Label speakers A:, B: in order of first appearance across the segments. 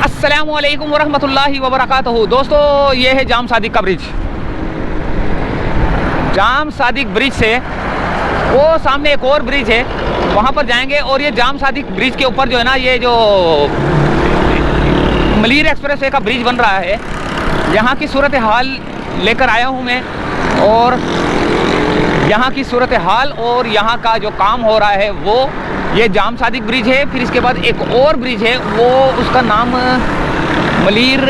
A: अस्सलामुअलैकुम वरहमतुल्लाहि वबरकातुहू। दोस्तों, ये है जाम सादिक का ब्रिज। जाम सादिक ब्रिज से वो सामने एक और ब्रिज है, वहाँ पर जाएंगे। और ये जाम सादिक ब्रिज के ऊपर जो है ना, ये जो मलीर एक्सप्रेस वे का ब्रिज बन रहा है, यहाँ की सूरत हाल लेकर आया हूँ मैं। और यहाँ की सूरत हाल और यहाँ का जो काम हो रहा है वो ये जाम सादिक ब्रिज है। फिर इसके बाद एक और ब्रिज है, वो उसका नाम मलीर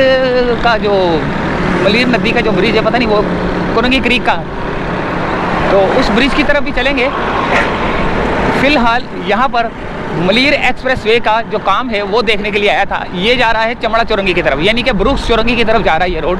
A: का, जो मलीर नदी का जो ब्रिज है, पता नहीं वो कुरंगी क्रीक का, तो उस ब्रिज की तरफ भी चलेंगे। फ़िलहाल यहाँ पर मलीर एक्सप्रेस वे का जो काम है वो देखने के लिए आया था। ये जा रहा है चमड़ा चौरंगी की तरफ, यानी कि ब्रुक्स चौरंगी की तरफ जा रहा है ये रोड।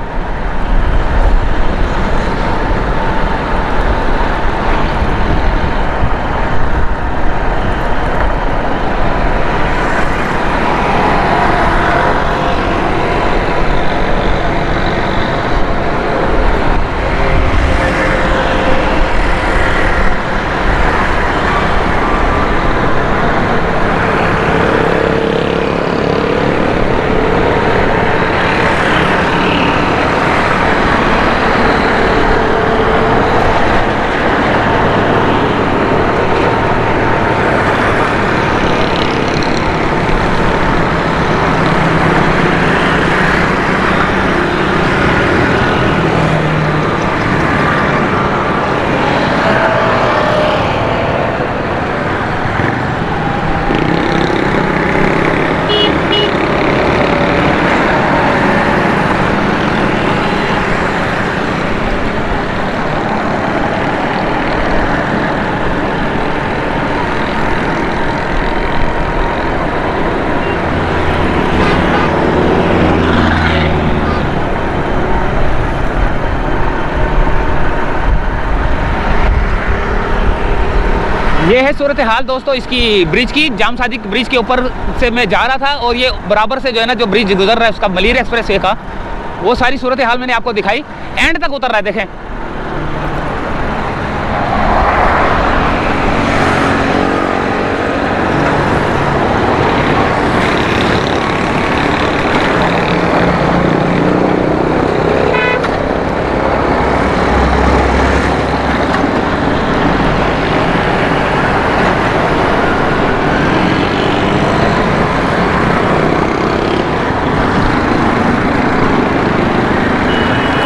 A: ये है सूरत हाल दोस्तों इसकी ब्रिज की। जाम सादिक ब्रिज के ऊपर से मैं जा रहा था और ये बराबर से जो है ना, जो ब्रिज गुजर रहा है उसका, मलीर एक्सप्रेस वे का, वो सारी सूरत हाल मैंने आपको दिखाई। एंड तक उतर रहा है, देखें।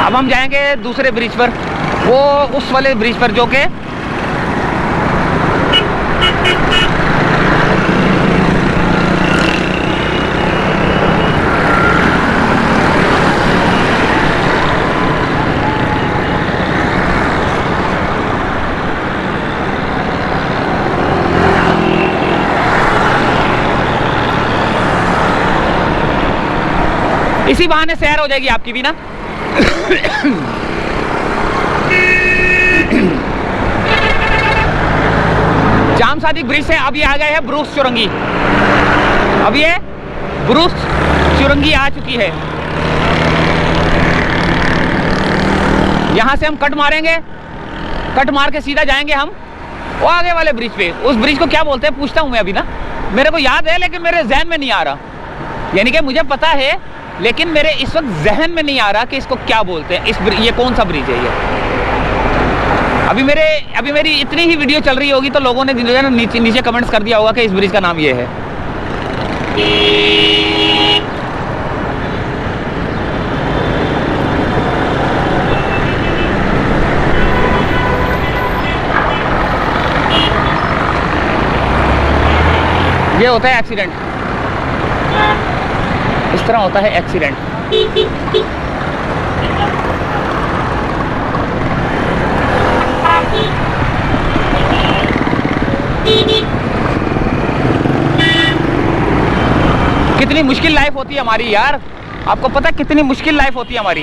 A: अब हम जाएंगे दूसरे ब्रिज पर, वो उस वाले ब्रिज पर जो कि इसी बहाने सैर हो जाएगी आपकी भी ना। जाम सादिक ब्रिज से अब ये आ गए हैं ब्रुक्स चौरंगी। अब ये ब्रुक्स चौरंगी आ चुकी है। यहां से हम कट मारेंगे, कट मार के सीधा जाएंगे हम वो आगे वाले ब्रिज पे। उस ब्रिज को क्या बोलते हैं पूछता हूं मैं अभी ना, मेरे को याद है लेकिन मेरे जहन में नहीं आ रहा। यानी कि मुझे पता है लेकिन मेरे इस वक्त जहन में नहीं आ रहा कि इसको क्या बोलते हैं। ये कौन सा ब्रिज है ये। अभी मेरी इतनी ही वीडियो चल रही होगी तो लोगों ने जो है ना नीचे कमेंट्स कर दिया होगा कि इस ब्रिज का नाम ये है। ये होता है एक्सीडेंट, इस तरह होता है एक्सीडेंट। कितनी मुश्किल लाइफ होती है हमारी यार, आपको पता है कितनी मुश्किल लाइफ होती है हमारी।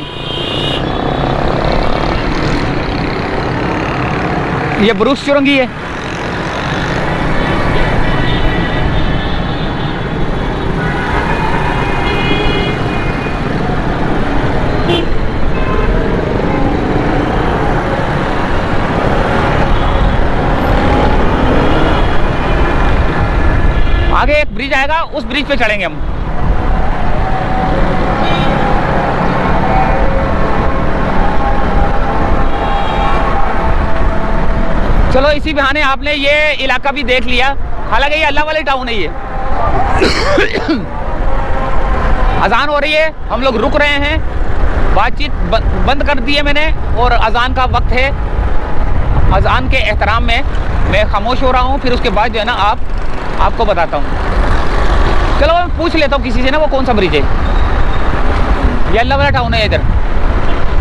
A: ये ब्रुक्स चौरंगी है। आगे एक ब्रिज आएगा, उस ब्रिज पे चढ़ेंगे हम। चलो इसी बहाने आपने ये इलाका भी देख लिया। हालांकि ये अल्लाह वाली टाउन है ये। अजान हो रही है, हम लोग रुक रहे हैं, बातचीत बंद कर दी है मैंने और अजान का वक्त है। अजान के एहतराम में मैं खामोश हो रहा हूँ। फिर उसके बाद जो है ना आपको बताता हूँ। चलो मैं पूछ लेता हूँ किसी से ना, वो कौन सा ब्रिज है। ये अल्लाह वाला टाउन है इधर।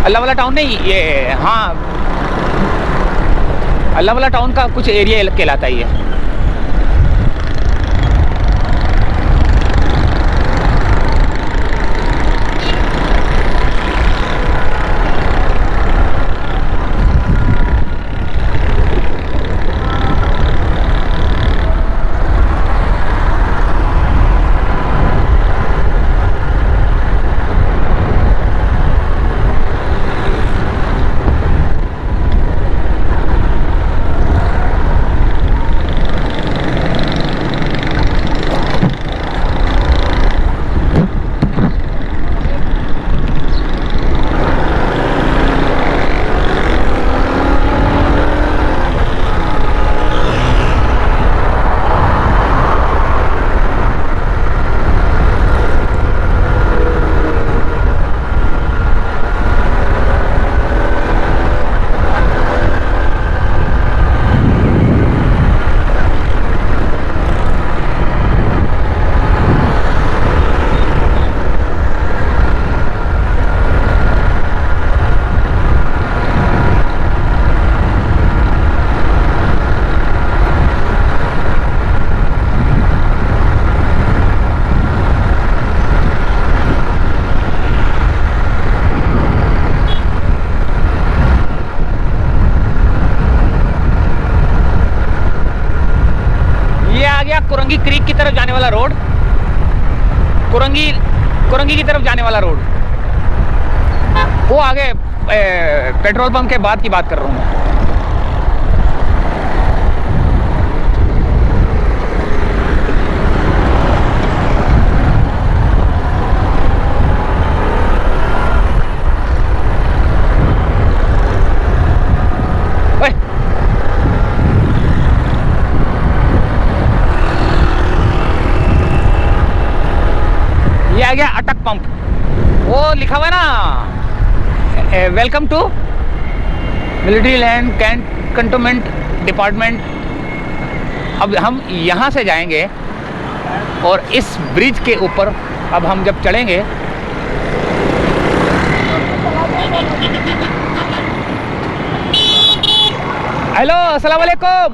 A: अल्लाह वाला टाउन नहीं ये, हाँ अल्लाह वाला टाउन का कुछ एरिया कहलाता है ये। कुरंगी क्रीक की तरफ जाने वाला रोड, कुरंगी की तरफ जाने वाला रोड, वो आगे पेट्रोल पंप के बाद की बात कर रहा हूँ मैं। आ गया अटक पंप, वो लिखा हुआ है ना, welcome to military land cantonment department. अब हम यहाँ से जाएंगे और इस ब्रिज के ऊपर अब हम जब चढ़ेंगे, हेलो अस्सलाम वालेकुम।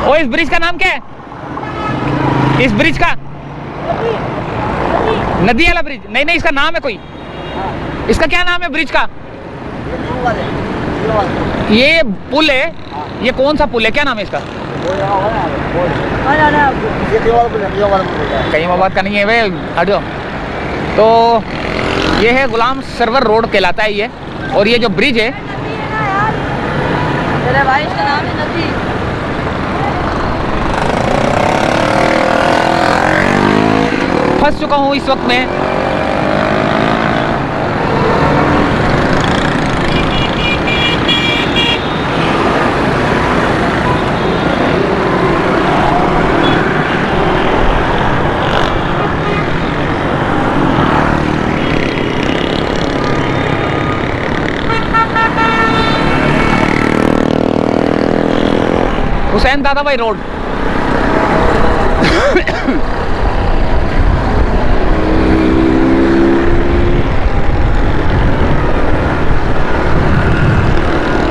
A: ओ इस ब्रिज का नाम क्या है? इस ब्रिज का नदी वाला ब्रिज? नहीं, इसका नाम है कोई, इसका क्या नाम है ब्रिज का? ये पुल है, ये कौन सा पुल है, क्या नाम है इसका? कईमाबाद का नहीं है वे, हटो। तो ये है गुलाम सरवर रोड कहलाता है ये, और ये जो ब्रिज है भाई इसका नाम है नदी। फंस चुका हूँ इस वक्त में। हुसैन दादा भाई रोड।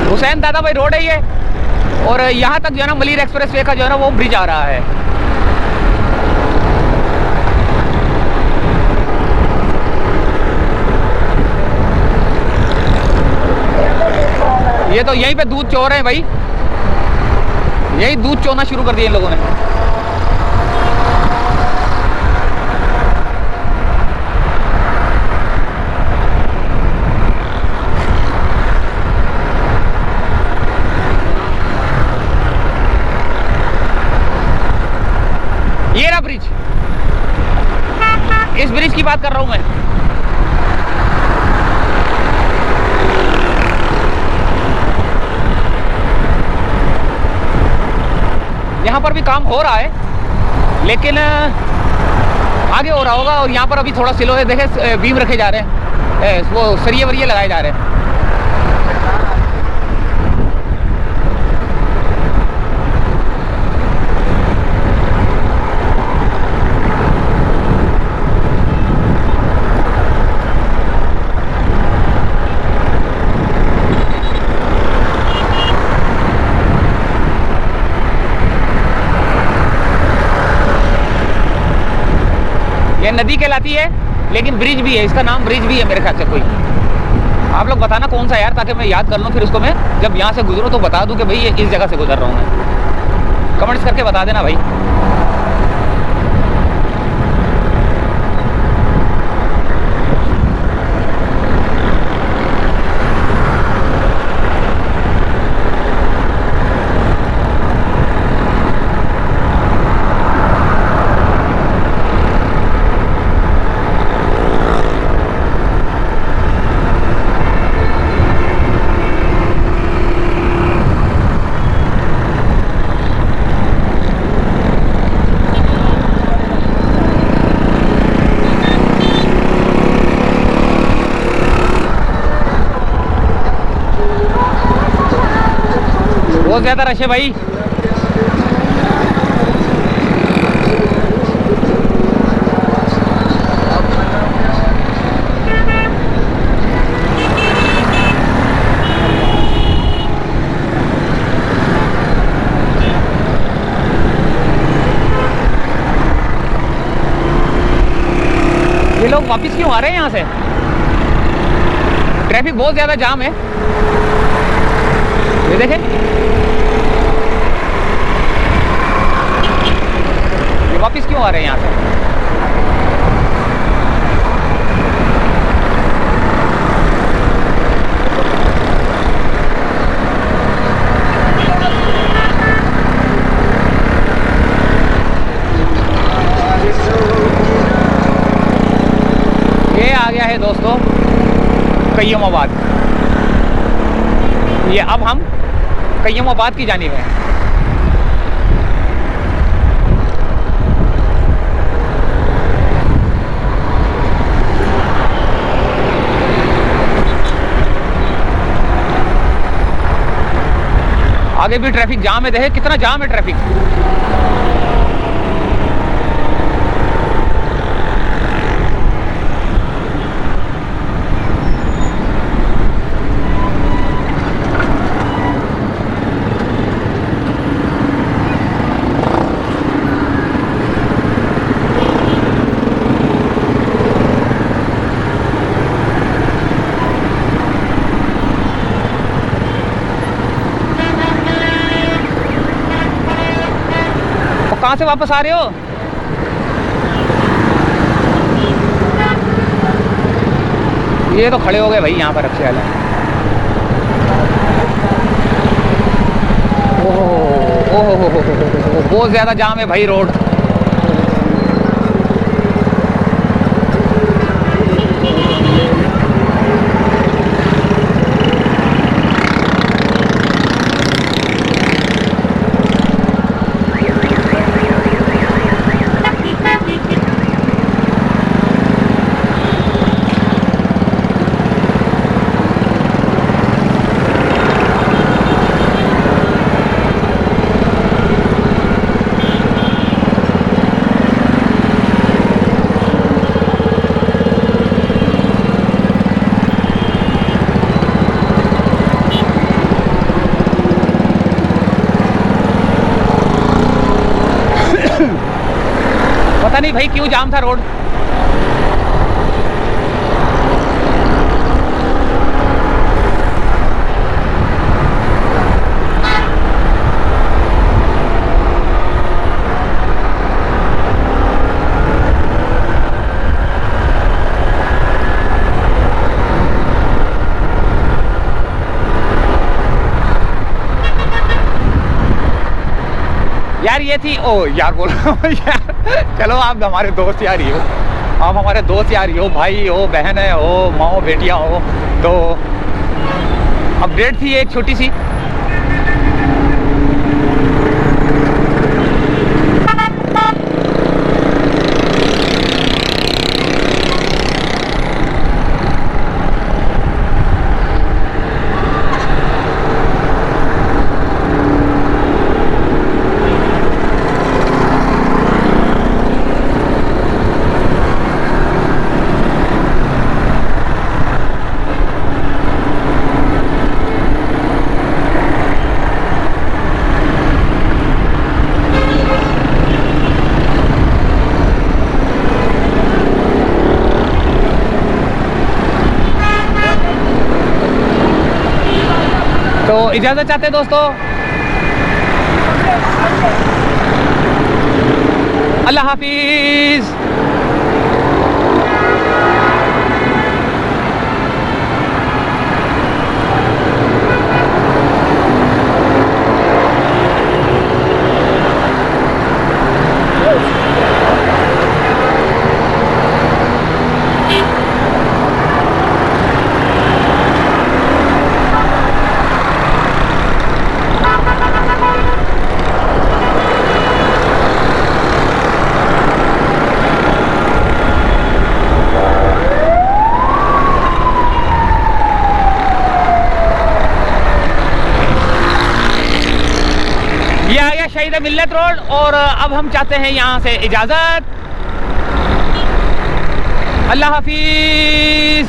A: हुसैन दादा भाई रोड है ये, और यहाँ तक जो है ना मलीर एक्सप्रेस वे का जो है ना वो ब्रिज आ रहा है। ये तो यहीं पे दूध चो रहे हैं भाई, यही दूध चोना शुरू कर दिया इन लोगों ने। ये रहा ब्रिज, इस ब्रिज की बात कर रहा हूं मैं। यहाँ पर भी काम हो रहा है, लेकिन आगे हो रहा होगा। और यहाँ पर अभी थोड़ा स्लो है, देखे बीम रखे जा रहे हैं, वो सरिये वरिये लगाए जा रहे हैं। ये नदी कहलाती है, लेकिन ब्रिज भी है, इसका नाम ब्रिज भी है मेरे ख्याल से कोई। आप लोग बताना कौन सा यार, ताकि मैं याद कर लूँ, फिर उसको मैं जब यहाँ से गुजरूँ तो बता दूँ कि भाई ये इस जगह से गुजर रहा हूँ मैं। कमेंट्स करके बता देना भाई। बहुत ज़्यादा रश है भाई। ये लोग वापस क्यों आ रहे हैं यहाँ से? ट्रैफिक बहुत ज़्यादा जाम है, ये देखें। ये वापस क्यों आ रहे हैं यहाँ से? ये आ गया है दोस्तों कय्युमाबाद। ये अब हम कय्युमाबाद की जानिब है। आगे भी ट्रैफिक जाम है, देखे कितना जाम है ट्रैफिक। कहाँ से वापस आ रहे हो? ये तो खड़े हो गए भाई यहाँ पर अच्छे वाले। ओहो बहुत ज़्यादा जाम है भाई रोड। पता नहीं भाई क्यों जाम था रोड। यार ये थी, ओ यार बोल यार चलो आप हमारे दोस्त यार ही हो, आप हमारे दोस्त यार ही हो, भाई हो, बहन है हो, माँ हो, बेटियाँ हो। तो अपडेट थी एक छोटी सी। तो इजाज़त चाहते हैं दोस्तों, अल्लाह हाफिज़। ये आ गया शहीद मिल्लत रोड और अब हम चाहते हैं यहाँ से इजाज़त। अल्लाह हाफिज़।